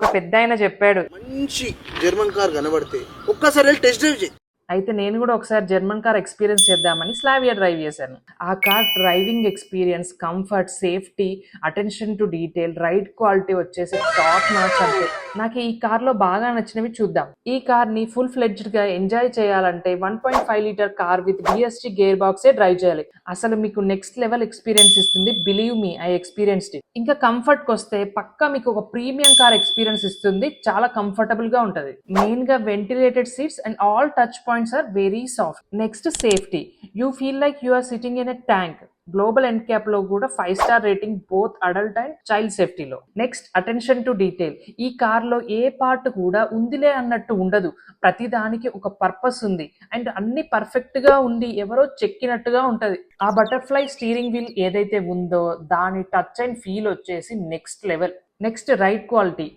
ఒక పెద్దాయన చెప్పాడు. మంచి జర్మన్ కార్ కనబడితే ఒక్కసారి వెళ్ళి టెస్ట్ డ్రైవ్ చేయి. అయితే నేను కూడా ఒకసారి జర్మన్ కార్ ఎక్స్పీరియన్స్ చేద్దామని స్లావియా డ్రైవ్ చేశాను. ఆ car driving experience, comfort, safety, attention to detail, ride quality వచ్చేసి టాప్ నాచ్. అంటే నాకు ఈ కార్లో బాగా నచ్చినవి చూద్దాం. ఈ కార్ని ఫుల్ ఫ్లెడ్జ్డ్గా ఎంజాయ్ చేయాలంటే 1.5 litre car with BST gear బాక్సే డ్రైవ్ చేయాలి. అసలు మీకు నెక్స్ట్ లెవెల్ ఎక్స్పీరియన్స్ ఇస్తుంది. Believe me, I experienced it. ఇంకా కంఫర్ట్కి వస్తే పక్కా మీకు ఒక ప్రీమియం కార్ ఎక్స్పీరియన్స్ ఇస్తుంది. చాలా కంఫర్టబుల్గా ఉంటుంది. మెయిన్గా ventilated seats and all touch points are very soft. Next, safety. You feel like you are sitting in a tank. Global NCAP లో కూడా 5 star rating both adult and child సేఫ్టీలో. Next, attention to detail. ఈ కార్లో ఏ part కూడా ఉందిలే అన్నట్టు ఉండదు. ప్రతి దానికి ఒక పర్పస్ ఉంది అండ్ అన్ని పర్ఫెక్ట్ గా ఉండి ఎవరో చెక్కినట్టుగా ఉంటది. ఆ బటర్ఫ్లై స్టీరింగ్ వీల్ ఏదైతే ఉందో దాని టచ్ అండ్ ఫీల్ వచ్చేసి next level. Next, ride quality.